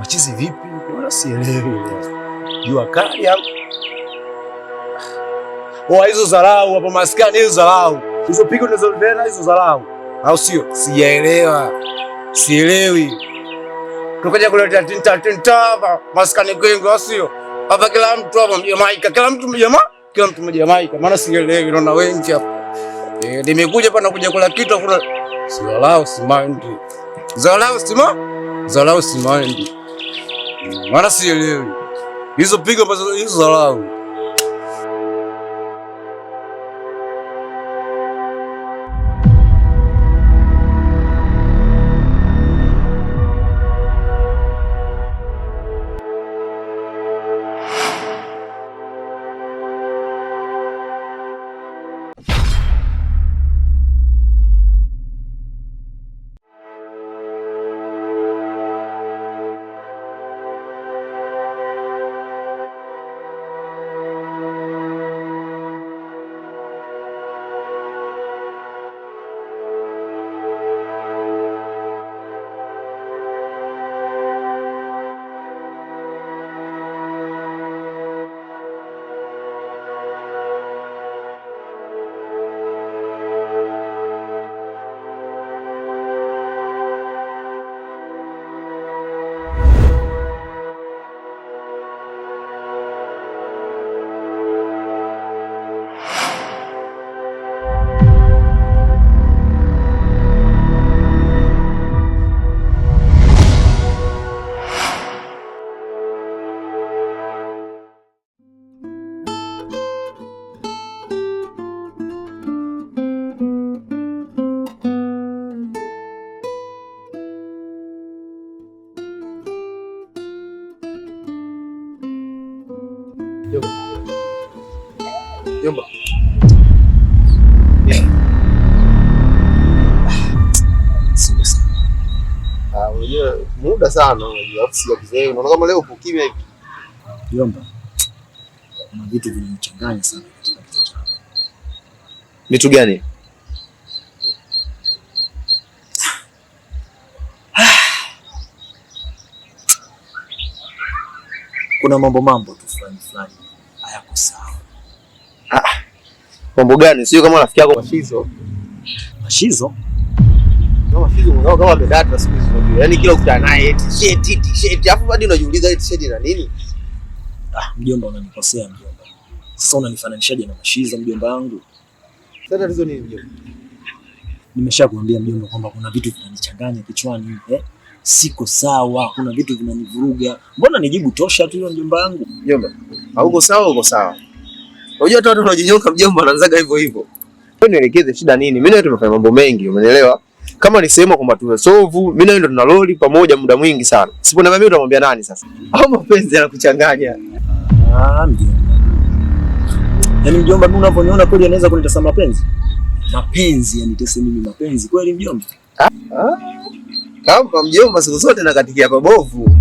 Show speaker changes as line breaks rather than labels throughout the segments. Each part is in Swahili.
Machizi vipi? Wala sielewi. Jua kali au? Hizo dharau hapo maskani, hizo dharau. Hizo pigo unazolivena hizo dharau. Au sio? Sijaelewa. Sielewi. Tukaja kuleta tinta hapa maskani kwengu, au sio? Hapa kila mtu hapa Mjamaika, kila mtu Mjamaika. Maana sielewi, naona wengi hapa. Nimekuja hapa na kuja kula kitu kuna dharau simandi. Dharau simandi. Maana sielewi. Hizo pigo ambazo hizo dharau. Jomba. Unajua muda sana unajua afisi ya kizee. Unaona kama leo upo kimya hivi.
Jomba. Kuna vitu vinanichanganya sana katika kichwa changu.
Vitu gani?
Kuna mambo tu fulani hayako sawa.
Mambo gani? Sio kama rafiki yako Mashizo.
Mashizo?
Kama Mashizo kama amedata siku hizo. Yaani kila ukutana naye t-shirt afu hadi unajiuliza t-shirt ina nini?
Mjomba unanikosea mjomba. Sasa unanifananishaje na Mashizo mjomba wangu?
Sasa tatizo nini mjomba?
Nimeshakwambia mjomba kwamba kuna vitu vinanichanganya kichwani, Siko sawa, kuna vitu vinanivuruga. Mbona nijibu tosha tu mjomba wangu?
Mjomba, hauko sawa, uko sawa. Unajua watu wanajinyoka mjomba wanaanzaga hivyo. Wewe nielekeze shida nini? Mimi na wewe tumefanya mambo mengi, umeelewa? Kama nisema kwamba tumesolve, mimi na wewe ndo tunaloli pamoja muda mwingi sana. Siponiambia mimi utamwambia nani sasa? Au mapenzi yanakuchanganya?
Mjomba. Yaani mjomba mimi unaponiona kweli anaweza kunitesa mapenzi? Mapenzi yanitesa mimi mapenzi kweli mjomba?
Kama mjomba siku zote nakatikia pabovu.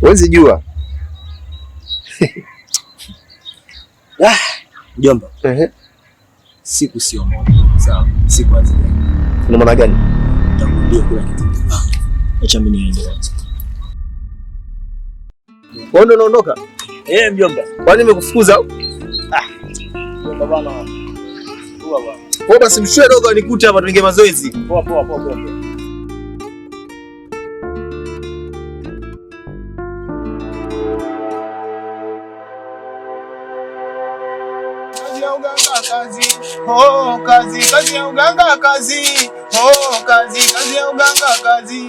Huwezi jua.
Mjomba. Siku sio moja. Sawa. Siku azile.
Una maana gani?
Nitakwambia kila kitu. Acha mimi niende kwanza.
Wewe ndio unaondoka?
Mjomba.
Kwani nimekufukuza au?
Mjomba bwana. Poa bwana.
Wewe basi mshue dogo anikute hapa tuingie mazoezi.
Poa.
Kazi ya uganga kazi. Kazi ya uganga kazi.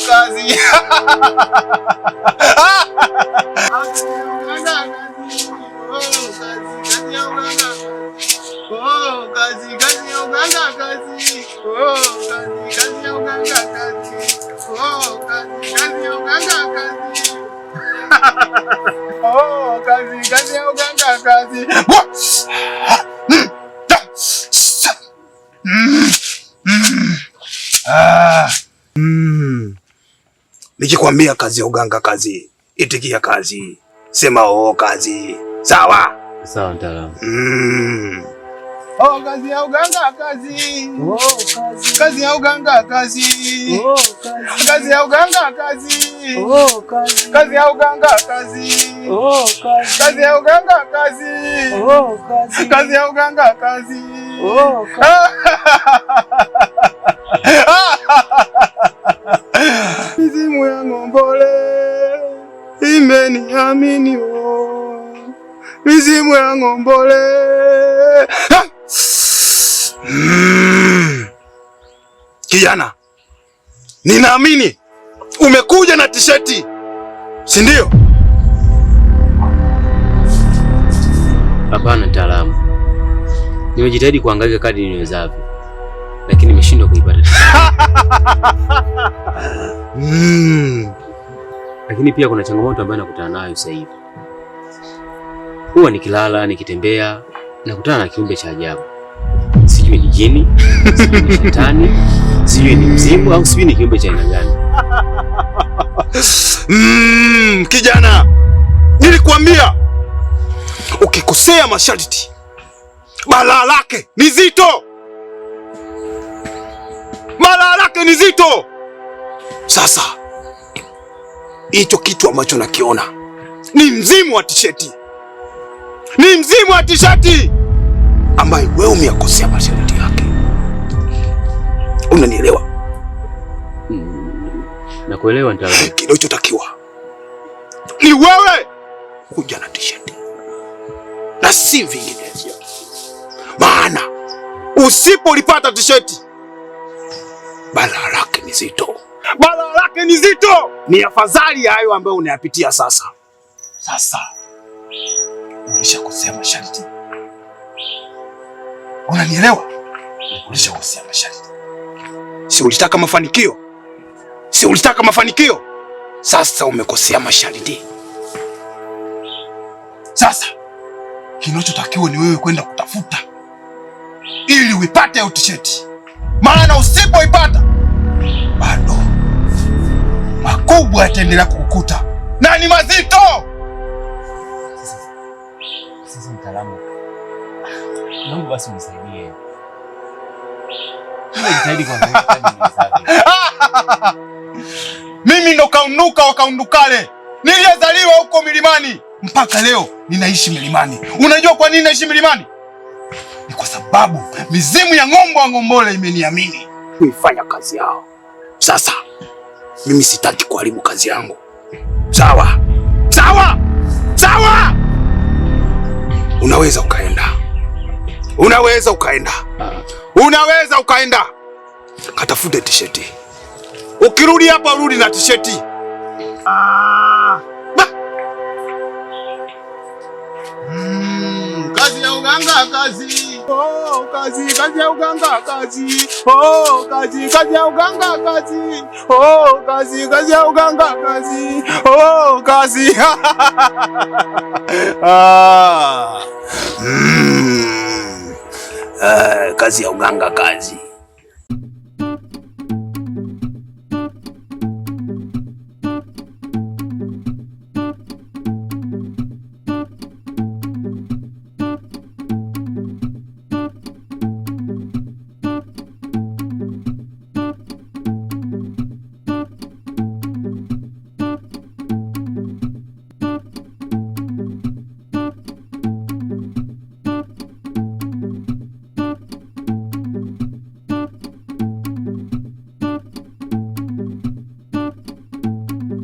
Kazi.
Nikikwambia kazi ya uganga kazi, itikia kazi. Sema kazi. Sawa?
Sawa mtaalamu.
Oh, kazi ya uganga kazi. Oh, kazi. Kazi ya uganga kazi. Oh, kazi. Kazi ya uganga kazi. Oh, kazi. Kazi ya uganga kazi. Oh, kazi. Kazi ya uganga kazi. Oh, kazi. Kazi ya uganga kazi. Oh, kazi. Mizimu ya Ngombole imeniamini oh. Mizimu ya Ngombole.
Kijana, ninaamini umekuja na tisheti, si ndio?
Hapana mtaalamu, nimejitahidi kuangalia kadri niwezavyo, lakini nimeshindwa kuipata. Lakini pia kuna changamoto ambayo nakutana nayo sasa hivi. Huwa nikilala, nikitembea, nakutana na kiumbe cha ajabu. Sijui ni jini, sijui ni shetani, sijui ni mzimu au sijui ni kiumbe cha aina gani.
Kijana, nilikwambia ukikosea masharti balaa lake ni zito. Balaa lake ni zito. Sasa hicho kitu ambacho nakiona ni mzimu wa tisheti. Ni mzimu wa tisheti ambaye wewe umeyakosea masharti yake. Unanielewa?
Nakuelewa mtaalamu.
Kinachotakiwa ni wewe kuja na tisheti na si vinginevyo. Maana usipolipata tisheti balaa lake ni zito. Balaa lake ni zito. Ni afadhali hayo ambayo unayapitia sasa. Sasa ulishakosea masharti. Unanielewa? Ulishakosea masharti. Si ulitaka mafanikio? Si ulitaka mafanikio? Sasa umekosea masharti. Sasa kinachotakiwa ni wewe kwenda kutafuta ili uipate hiyo tisheti. Maana usipoipata bado makubwa yataendelea kukukuta na ni mazito.
Sasa mtaalamu, naomba basi unisaidie. Nimejitahidi kuangalia kadri niwezavyo.
Mimi ndo kaunuka wakaundukale. Niliyezaliwa huko milimani mpaka leo ninaishi milimani. Unajua kwa nini naishi milimani? Ni kwa sababu mizimu ya Ngombole imeniamini kuifanya kazi yao. Sasa mimi sitaki kuharibu kazi yangu. Sawa? Sawa? Sawa? Unaweza ukaenda. Unaweza ukaenda. Unaweza ukaenda. Katafute tisheti. Ukirudi hapa urudi na tisheti.
Kazi ya uganga kazi. Oh, kazi, kazi ya uganga kazi. Oh, kazi, kazi ya uganga kazi. Oh, kazi, kazi ya uganga kazi. Oh, kazi.
Kazi ya uganga kazi.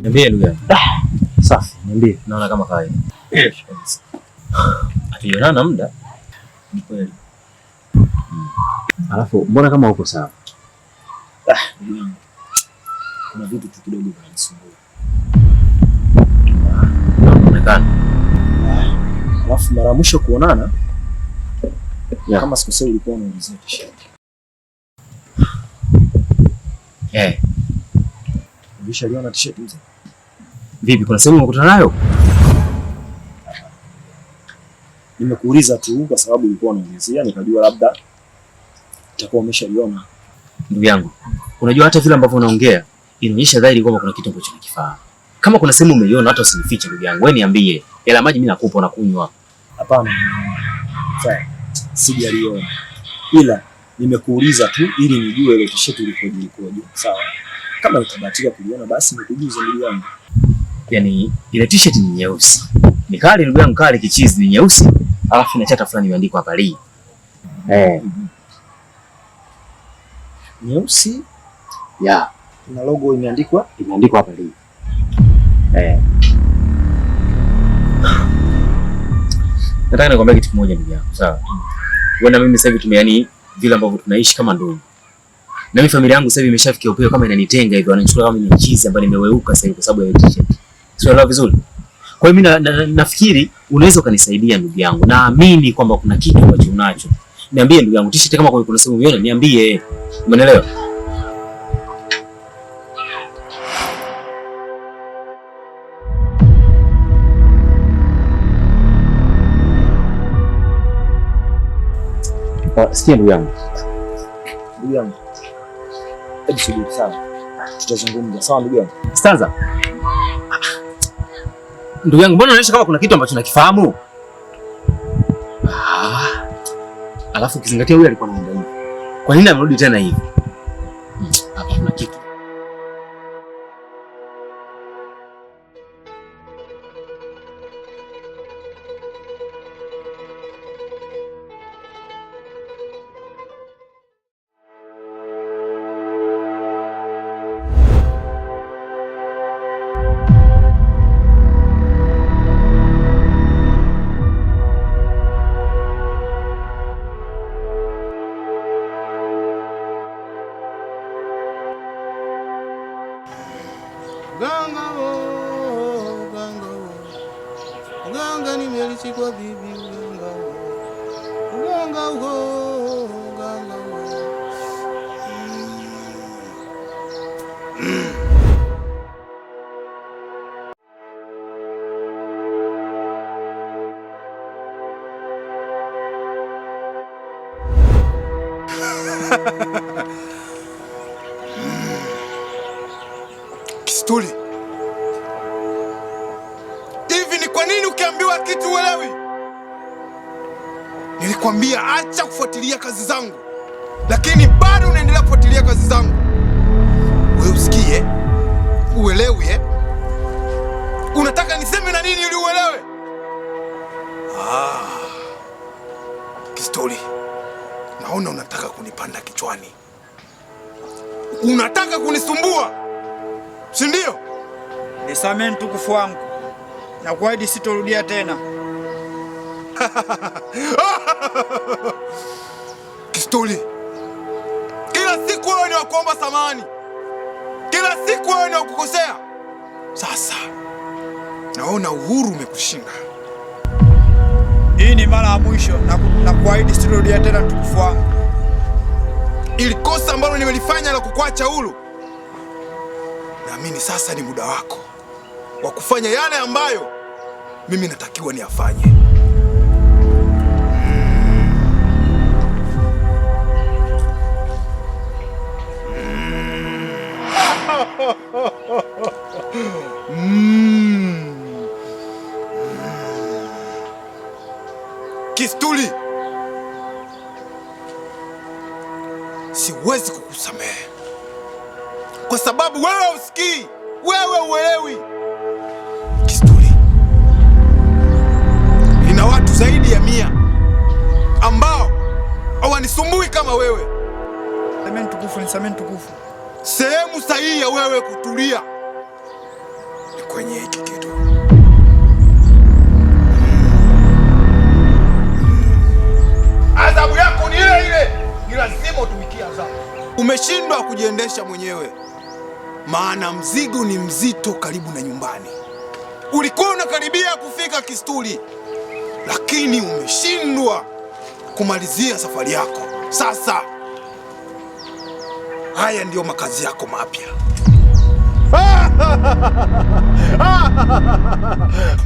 Niambie ndugu yangu.
Safi, niambie.
Naona kama kawaida. Hatujaonana muda.
Ni kweli.
Alafu mbona kama uko sawa?
Ndugu yangu. Kuna vitu tu kidogo vinanisumbua.
Inaonekana.
Alafu mara mwisho kuonana kama sikosei ulikuwa unaulizia t-shirt. Ulishaliona t-shirt mzee?
Vipi, kuna sehemu umekutana nayo?
Nimekuuliza tu kwa sababu ulikuwa unaulizia, nikajua labda utakuwa umeshaliona.
Ndugu yangu, unajua hata vile ambavyo unaongea inaonyesha dhahiri kwamba kuna kitu ambacho unakifahamu. Kama kuna sehemu umeiona hata usinifiche ndugu yangu. Wewe niambie. Hela maji mimi nakupa na kunywa.
Hapana. Sawa. Sijaliona. ila nimekuuliza tu ili nijue ile t-shirt ilikoje. Sawa. Kama utabahatika kuliona basi nikujuze ndugu yangu.
Yaani ile t-shirt ni nyeusi. Ni kali ndugu yangu, kali kichizi, ni nyeusi. Alafu ina chata fulani imeandikwa hapa Lee.
Nyeusi?
Ya.
Na logo imeandikwa
hapa Lee. Nataka nikwambie kitu kimoja ndugu yangu, sawa? Wewe na mimi sasa hivi tumeani vile ambavyo tunaishi kama ndugu. Na mimi familia yangu sasa hivi imeshafikia upeo kama inanitenga hivi, wananichukua kama ni chizi ambaye nimeweuka sasa hivi kwa sababu ya t-shirt. Sio la vizuri. Kwa hiyo mimi nafikiri unaweza ukanisaidia ndugu yangu. Naamini kwamba kuna kitu ambacho unacho. Niambie ndugu yangu, t-shirt kama kuna sehemu umeona niambie. Umeelewa? Sikia ndugu yangu.
Ndugu yangu. Hebu subiri sawa. Tutazungumza sawa ndugu yangu.
Stanza. Ndugu yangu, mbona unaonyesha kama kuna kitu ambacho nakifahamu? Alafu ukizingatia huyu alikuwa anaenda hivi. Kwa nini amerudi tena hivi? Hapa kuna kitu.
Ganga nimelichikwa bibi ganga ganga
Kistuli, hivi ni kwa nini ukiambiwa kitu uelewi? Nilikwambia acha kufuatilia kazi zangu, lakini bado unaendelea kufuatilia kazi zangu. Wewe usikie, uelewi Unataka niseme na nini ili uelewe? Kistuli, naona unataka kunipanda kichwani. Unataka kunisumbua, si ndio?
Nisamehe mtukufu wangu, na kuahidi sitorudia tena.
Kistuli, kila siku wewe ni wa kuomba samahani, kila siku wewe ni wa kukosea. Sasa naona uhuru umekushinda.
Hii ni mara ya mwisho, na kuahidi sitorudia tena mtukufu wangu.
Ili kosa ambalo nimelifanya la kukuacha huru, naamini sasa ni muda wako wa kufanya yale ambayo mimi natakiwa niyafanye. Kistuli, siwezi kukusamehe kwa sababu wewe usikii, wewe uelewi. Kistuli, nina watu zaidi ya 100 ambao hawanisumbui kama wewe.
Nisamehe mtukufu, nisamehe mtukufu.
Sehemu sahihi ya wewe kutulia ni kwenye hiki kitu. Adhabu yako ni ile ile, ni lazima utumikie adhabu. Umeshindwa kujiendesha mwenyewe, maana mzigo ni mzito karibu na nyumbani. Ulikuwa unakaribia kufika Kistuli, lakini umeshindwa kumalizia safari yako. Sasa haya ndiyo makazi yako mapya.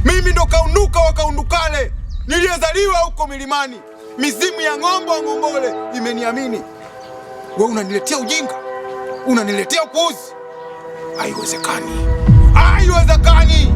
Mimi ndo Kaunduka wa Kaundukale, niliyezaliwa huko milimani. Mizimu ya ng'ombe wa Ng'ombole imeniamini. Wewe unaniletea ujinga, unaniletea upuuzi. Haiwezekani, haiwezekani.